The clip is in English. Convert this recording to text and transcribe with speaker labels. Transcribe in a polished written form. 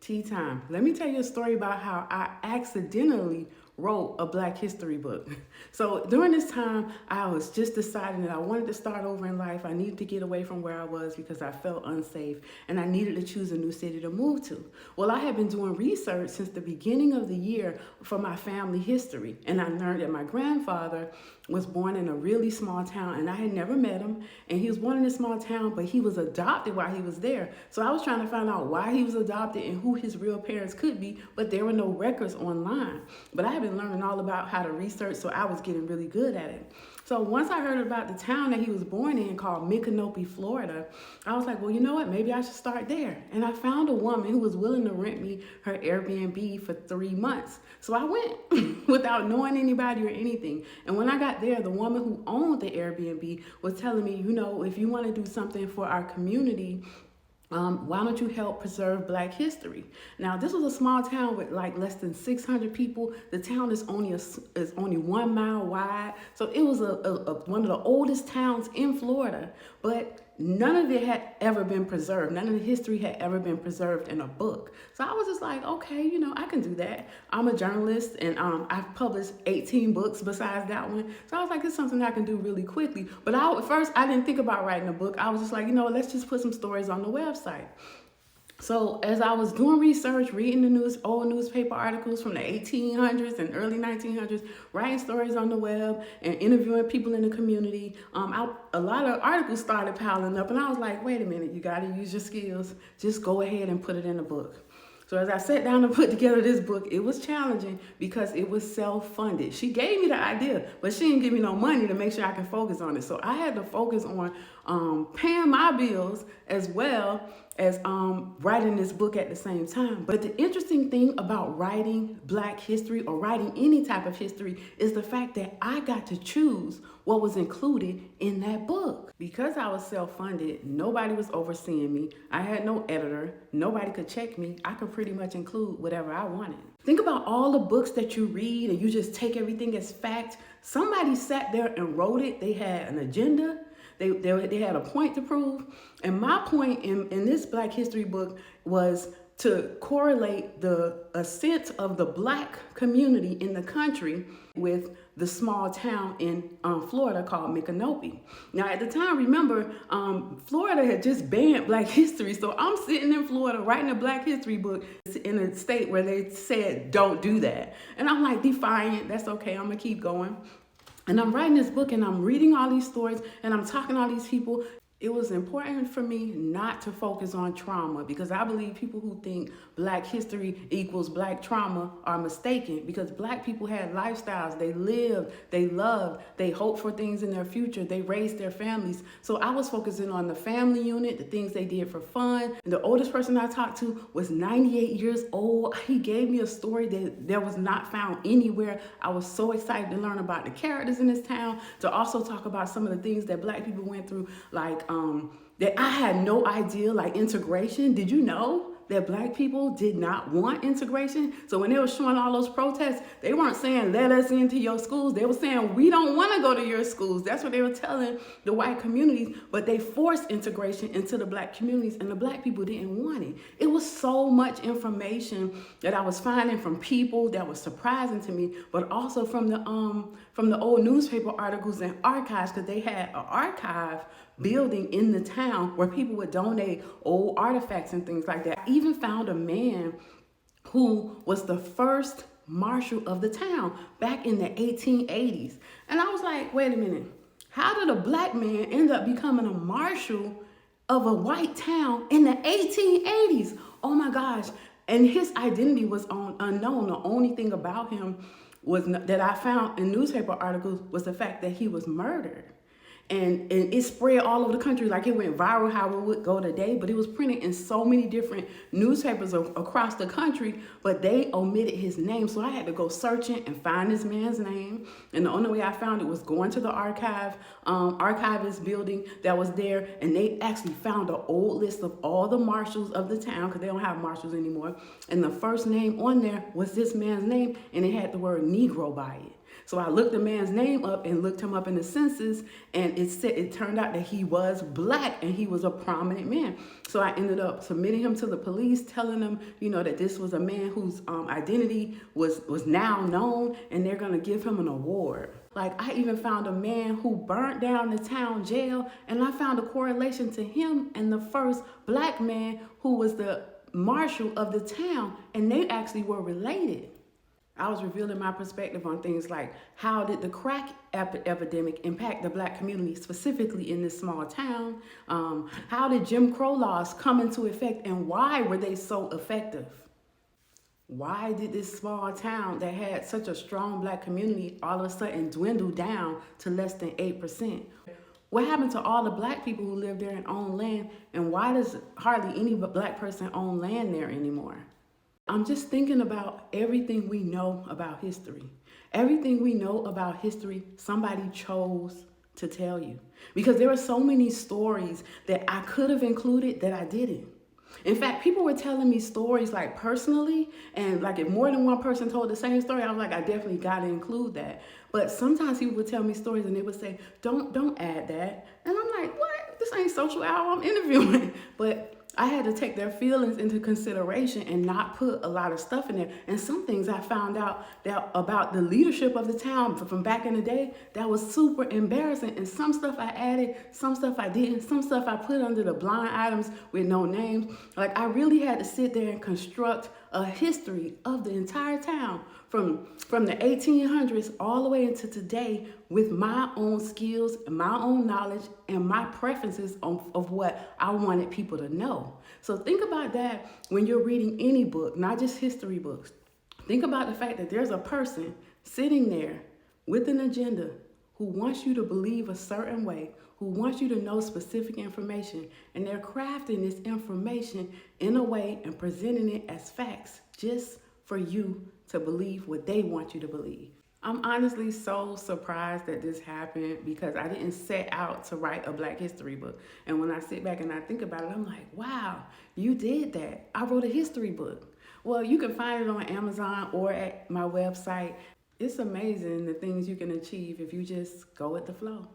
Speaker 1: Tea time. Let me tell you a story about how I accidentally wrote a Black history book. So during this time, I was just deciding that I wanted to start over in life. I needed to get away from where I was because I felt unsafe and I needed to choose a new city to move to. Well, I had been doing research since the beginning of the year for my family history, and I learned that my grandfather was born in a really small town, and I had never met him, and he was born in a small town, but he was adopted while he was there. So I was trying to find out why he was adopted and who his real parents could be, but there were no records online. But I had been learning all about how to research, so I was getting really good at it. So once I heard about the town that he was born in called Micanopy, Florida, I was like, well, you know what? Maybe I should start there. And I found a woman who was willing to rent me her Airbnb for 3 months. So I went without knowing anybody or anything. And when I got there, the woman who owned the Airbnb was telling me, you know, if you want to do something for our community, why don't you help preserve Black history? Now, this was a small town with like less than 600 people. The town is only 1 mile wide. So it was one of the oldest towns in Florida, but none of it had ever been preserved. None of the history had ever been preserved in a book. So I was just like, okay, you know, I can do that. I'm a journalist, and I've published 18 books besides that one. So I was like, it's something I can do really quickly. But at first, I didn't think about writing a book. I was just like, you know, let's just put some stories on the website. So as I was doing research, reading the old newspaper articles from the 1800s and early 1900s, writing stories on the web and interviewing people in the community, a lot of articles started piling up, and I was like, wait a minute, you got to use your skills. Just go ahead and put it in a book. So as I sat down to put together this book, it was challenging because it was self-funded. She gave me the idea, but she didn't give me no money to make sure I can focus on it. So I had to focus on paying my bills as well as writing this book at the same time. But the interesting thing about writing Black history or writing any type of history is the fact that I got to choose what was included in that book. Because I was self-funded, nobody was overseeing me. I had no editor. Nobody could check me. I could pretty much include whatever I wanted. Think about all the books that you read and you just take everything as fact. Somebody sat there and wrote it. They had an agenda. They had a point to prove. And my point in this Black history book was to correlate the ascent of the Black community in the country with the small town in Florida called Micanopy. Now, at the time, remember, Florida had just banned Black history. So I'm sitting in Florida writing a Black history book in a state where they said, don't do that. And I'm like, defiant, that's okay, I'm gonna keep going. And I'm writing this book and I'm reading all these stories and I'm talking to all these people. It was important for me not to focus on trauma because I believe people who think Black history equals Black trauma are mistaken, because Black people had lifestyles. They lived, they loved, they hoped for things in their future, they raised their families. So I was focusing on the family unit, the things they did for fun. And the oldest person I talked to was 98 years old. He gave me a story that was not found anywhere. I was so excited to learn about the characters in this town, to also talk about some of the things that Black people went through, like that I had no idea, like integration. Did you know that Black people did not want integration? So when they were showing all those protests, they weren't saying, let us into your schools. They were saying, we don't want to go to your schools. That's what they were telling the white communities, but they forced integration into the Black communities, and the Black people didn't want it. It was so much information that I was finding from people that was surprising to me, but also from the old newspaper articles and archives, because they had an archive building in the town where people would donate old artifacts and things like that. I even found a man who was the first marshal of the town back in the 1880s. And I was like, wait a minute, how did a Black man end up becoming a marshal of a white town in the 1880s? Oh my gosh. And his identity was unknown. The only thing about him that I found in newspaper articles was the fact that he was murdered. And it spread all over the country, like it went viral how it would go today, but it was printed in so many different newspapers across the country, but they omitted his name. So I had to go searching and find this man's name. And the only way I found it was going to the archivist building that was there, and they actually found an old list of all the marshals of the town, because they don't have marshals anymore. And the first name on there was this man's name, and it had the word Negro by it. So I looked the man's name up and looked him up in the census, and it turned out that he was black and he was a prominent man. So I ended up submitting him to the police, telling them, that this was a man whose identity was now known, and they're gonna give him an award. Like, I even found a man who burnt down the town jail, and I found a correlation to him and the first black man who was the marshal of the town, and they actually were related. I was revealing my perspective on things like, how did the crack epidemic impact the black community, specifically in this small town? How did Jim Crow laws come into effect, and why were they so effective? Why did this small town that had such a strong black community all of a sudden dwindle down to less than 8%? What happened to all the black people who live there and own land, and why does hardly any black person own land there anymore? I'm just thinking about everything we know about history. Everything we know about history, somebody chose to tell you. Because there are so many stories that I could have included that I didn't. In fact, people were telling me stories like personally, and like if more than one person told the same story, I was like, I definitely got to include that. But sometimes people would tell me stories and they would say, don't add that. And I'm like, what? This ain't social hour, I'm interviewing. But I had to take their feelings into consideration and not put a lot of stuff in there. And some things I found out that about the leadership of the town from back in the day, that was super embarrassing. And some stuff I added, some stuff I didn't, some stuff I put under the blind items with no names. Like, I really had to sit there and construct a history of the entire town from the 1800s all the way into today with my own skills, my own knowledge, and my preferences of what I wanted people to know. So think about that when you're reading any book, not just history books. Think about the fact that there's a person sitting there with an agenda who wants you to believe a certain way, who wants you to know specific information, and they're crafting this information in a way and presenting it as facts just for you to believe what they want you to believe. I'm honestly so surprised that this happened because I didn't set out to write a Black history book. And when I sit back and I think about it, I'm like, wow, you did that. I wrote a history book. Well, you can find it on Amazon or at my website. It's amazing the things you can achieve if you just go with the flow.